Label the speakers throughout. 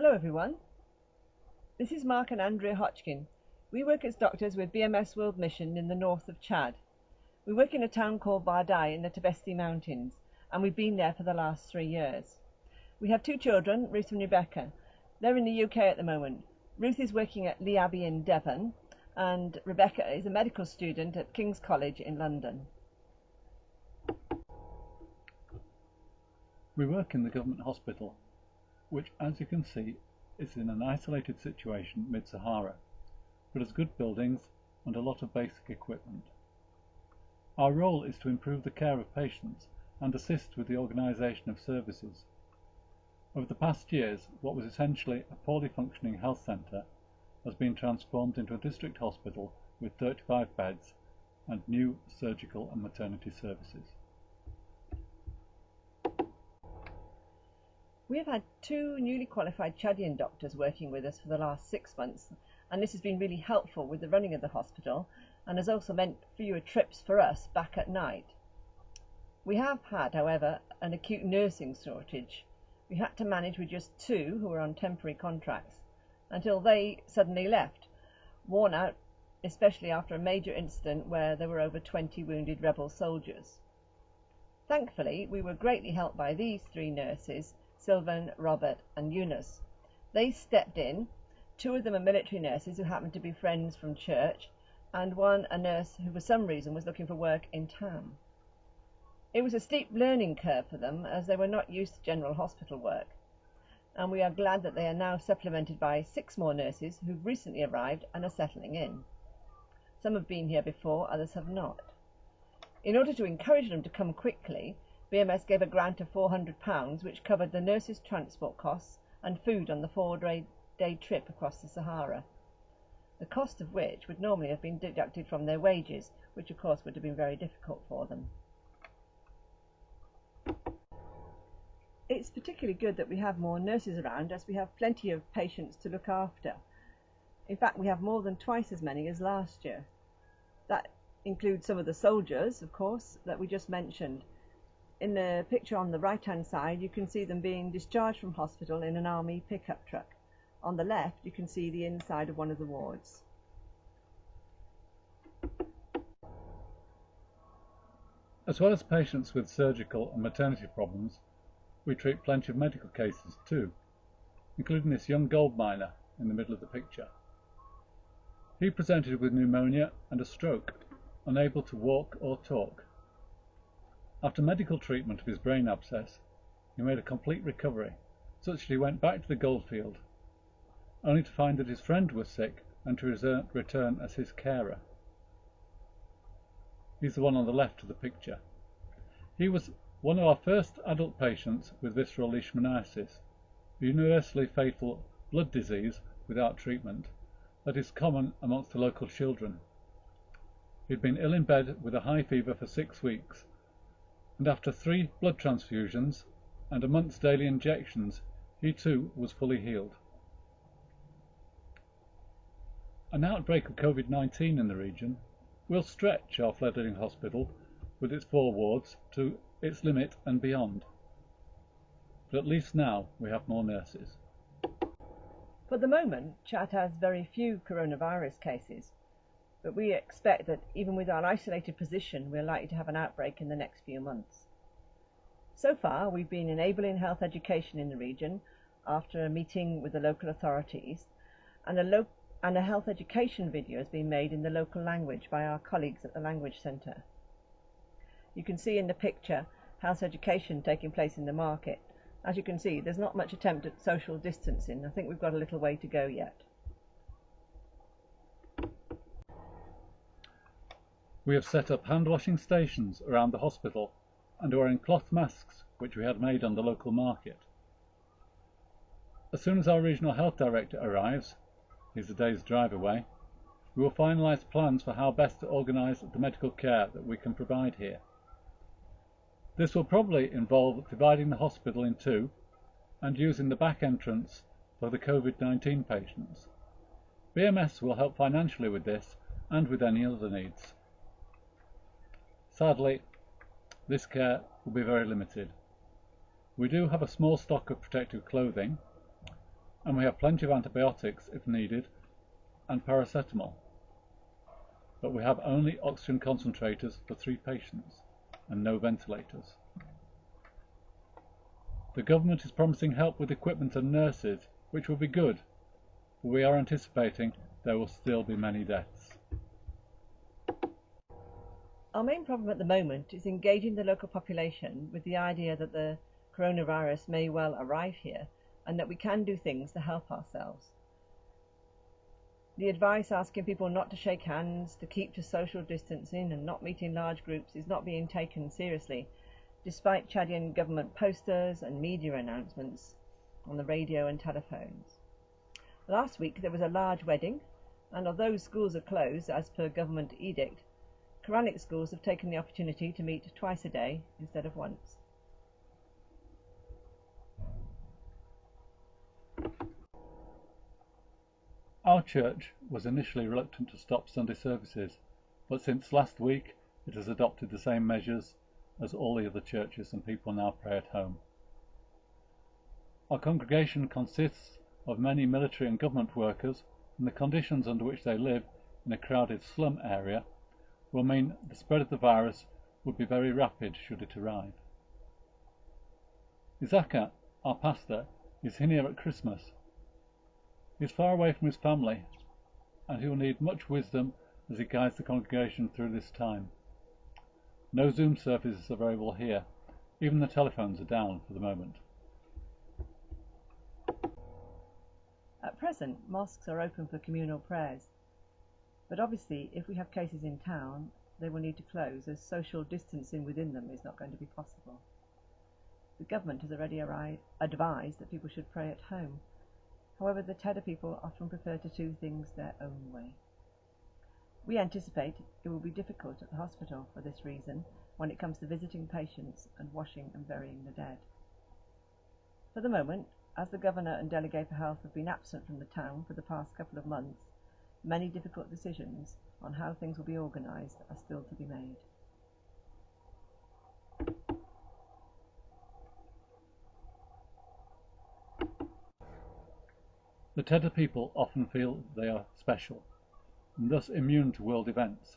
Speaker 1: Hello everyone, this is Mark and Andrea Hotchkin. We work as doctors with BMS World Mission in the north of Chad. We work in a town called Bardai in the Tibesti Mountains, and we've been there for the last 3 years. We have 2 children, Ruth and Rebecca. They're in the UK at the moment. Ruth is working at Lee Abbey in Devon, and Rebecca is a medical student at King's College in London.
Speaker 2: We work in the government hospital, which, as you can see, is in an isolated situation mid-Sahara, but has good buildings and a lot of basic equipment. Our role is to improve the care of patients and assist with the organisation of services. Over the past years, what was essentially a poorly functioning health centre has been transformed into a district hospital with 35 beds and new surgical and maternity services.
Speaker 1: We have had 2 newly qualified Chadian doctors working with us for the last 6 months, and this has been really helpful with the running of the hospital and has also meant fewer trips for us back at night. We have had, however, an acute nursing shortage. We had to manage with just 2 who were on temporary contracts until they suddenly left, worn out, especially after a major incident where there were over 20 wounded rebel soldiers. Thankfully, we were greatly helped by these 3 nurses, Sylvan, Robert and Eunice. They stepped in. 2 of them are military nurses who happened to be friends from church, and 1 a nurse who for some reason was looking for work in town. It was a steep learning curve for them as they were not used to general hospital work, and we are glad that they are now supplemented by 6 more nurses who've recently arrived and are settling in. Some have been here before, others have not. In order to encourage them to come quickly, BMS gave a grant of £400 which covered the nurses' transport costs and food on the 4-day trip across the Sahara, the cost of which would normally have been deducted from their wages, which of course would have been very difficult for them. It's particularly good that we have more nurses around, as we have plenty of patients to look after. In fact, we have more than twice as many as last year. That includes some of the soldiers, of course, that we just mentioned. In the picture on the right-hand side, you can see them being discharged from hospital in an army pickup truck. On the left, you can see the inside of one of the wards.
Speaker 2: As well as patients with surgical and maternity problems, we treat plenty of medical cases too, including this young gold miner in the middle of the picture. He presented with pneumonia and a stroke, unable to walk or talk. After medical treatment of his brain abscess, he made a complete recovery, such that he went back to the goldfield, only to find that his friend was sick and to return as his carer. He's the one on the left of the picture. He was one of our first adult patients with visceral leishmaniasis, a universally fatal blood disease without treatment that is common amongst the local children. He'd been ill in bed with a high fever for 6 weeks, and after 3 blood transfusions and a month's daily injections, he too was fully healed. An outbreak of COVID-19 in the region will stretch our fledgling hospital with its 4 wards to its limit and beyond. But at least now we have more nurses.
Speaker 1: For the moment, Chad has very few coronavirus cases, but we expect that even with our isolated position, we're likely to have an outbreak in the next few months. So far, we've been enabling health education in the region after a meeting with the local authorities, and a health education video has been made in the local language by our colleagues at the Language Centre. You can see in the picture health education taking place in the market. As you can see, there's not much attempt at social distancing. I think we've got a little way to go yet.
Speaker 2: We have set up hand-washing stations around the hospital and are wearing cloth masks which we had made on the local market. As soon as our regional health director arrives, he's a day's drive away, we will finalise plans for how best to organise the medical care that we can provide here. This will probably involve dividing the hospital in 2 and using the back entrance for the COVID-19 patients. BMS will help financially with this and with any other needs. Sadly, this care will be very limited. We do have a small stock of protective clothing, and we have plenty of antibiotics if needed and paracetamol. But we have only oxygen concentrators for 3 patients and no ventilators. The government is promising help with equipment and nurses, which will be good, but we are anticipating there will still be many deaths.
Speaker 1: Our main problem at the moment is engaging the local population with the idea that the coronavirus may well arrive here and that we can do things to help ourselves. The advice asking people not to shake hands, to keep to social distancing and not meet in large groups is not being taken seriously, despite Chadian government posters and media announcements on the radio and telephones. Last week there was a large wedding, and although schools are closed as per government edict, Quranic schools have taken the opportunity to meet twice a day instead of once.
Speaker 2: Our church was initially reluctant to stop Sunday services, but since last week it has adopted the same measures as all the other churches, and people now pray at home. Our congregation consists of many military and government workers, and the conditions under which they live in a crowded slum area will mean the spread of the virus would be very rapid should it arrive. Isaka, our pastor, is here at Christmas. He is far away from his family, and he will need much wisdom as he guides the congregation through this time. No Zoom services available here. Even the telephones are down for the moment.
Speaker 1: At present, mosques are open for communal prayers, but obviously if we have cases in town, they will need to close as social distancing within them is not going to be possible. The government has already advised that people should pray at home. However, the Teda people often prefer to do things their own way. We anticipate it will be difficult at the hospital for this reason when it comes to visiting patients and washing and burying the dead. For the moment, as the Governor and Delegate for Health have been absent from the town for the past couple of months, many difficult decisions on how things will be organised are still to be made.
Speaker 2: The Teda people often feel they are special, and thus immune to world events,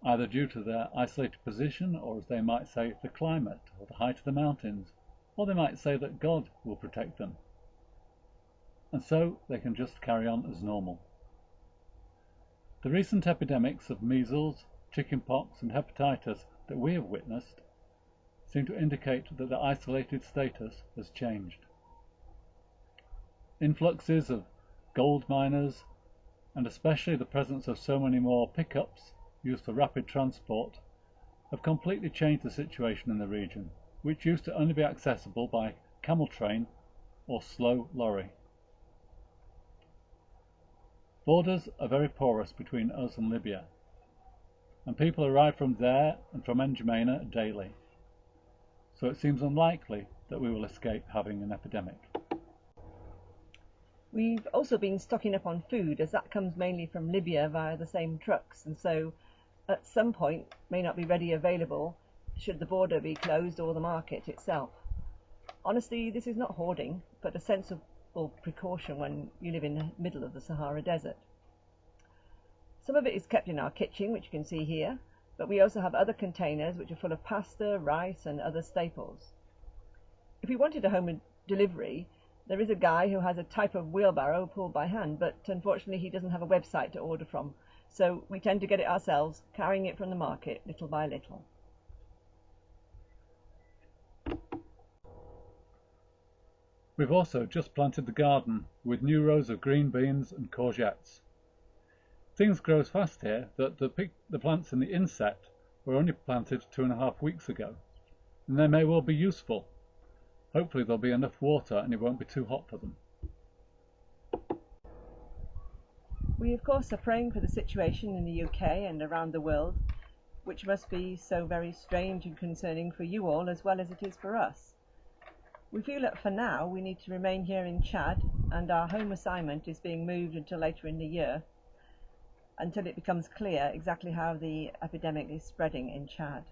Speaker 2: either due to their isolated position, or as they might say, the climate, or the height of the mountains, or they might say that God will protect them. And so they can just carry on as normal. The recent epidemics of measles, chickenpox and hepatitis that we have witnessed seem to indicate that the isolated status has changed. Influxes of gold miners, and especially the presence of so many more pickups used for rapid transport, have completely changed the situation in the region, which used to only be accessible by camel train or slow lorry. Borders are very porous between us and Libya, and people arrive from there and from N'Djamena daily, so it seems unlikely that we will escape having an epidemic.
Speaker 1: We've also been stocking up on food, as that comes mainly from Libya via the same trucks, and so at some point may not be ready available should the border be closed or the market itself. Honestly, this is not hoarding, but a sensible precaution when you live in the middle of the Sahara Desert. Some of it is kept in our kitchen, which you can see here, but we also have other containers which are full of pasta, rice and other staples. If we wanted a home delivery, there is a guy who has a type of wheelbarrow pulled by hand, but unfortunately he doesn't have a website to order from, so we tend to get it ourselves, carrying it from the market little by little.
Speaker 2: We've also just planted the garden with new rows of green beans and courgettes. Things grow as fast here that the plants in the inset were only planted 2.5 weeks ago, and they may well be useful. Hopefully there'll be enough water and it won't be too hot for them.
Speaker 1: We of course are praying for the situation in the UK and around the world, which must be so very strange and concerning for you all as well as it is for us. We feel that for now we need to remain here in Chad, and our home assignment is being moved until later in the year, until it becomes clear exactly how the epidemic is spreading in Chad.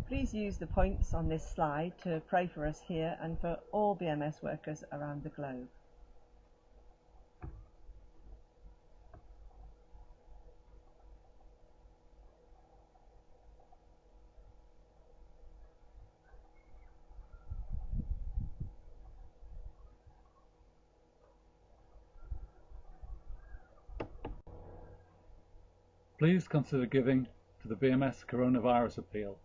Speaker 1: Please use the points on this slide to pray for us here and for all BMS workers around the globe.
Speaker 2: Please consider giving to the BMS Coronavirus Appeal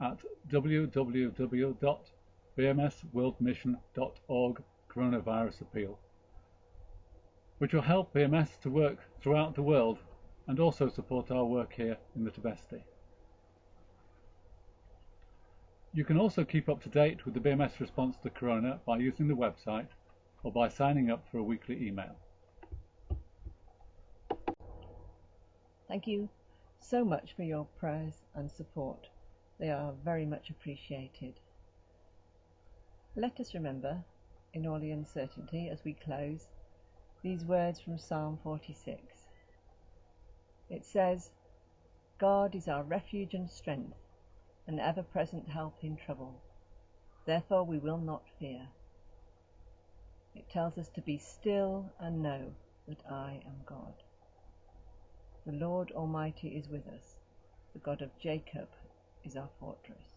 Speaker 2: at www.bmsworldmission.org Coronavirus Appeal, which will help BMS to work throughout the world and also support our work here in the Tibesti. You can also keep up to date with the BMS response to Corona by using the website or by signing up for a weekly email.
Speaker 1: Thank you so much for your prayers and support. They are very much appreciated. Let us remember, in all the uncertainty as we close, these words from Psalm 46. It says, "God is our refuge and strength, an ever-present help in trouble. Therefore we will not fear." It tells us to be still and know that I am God. The Lord Almighty is with us. The God of Jacob is our fortress.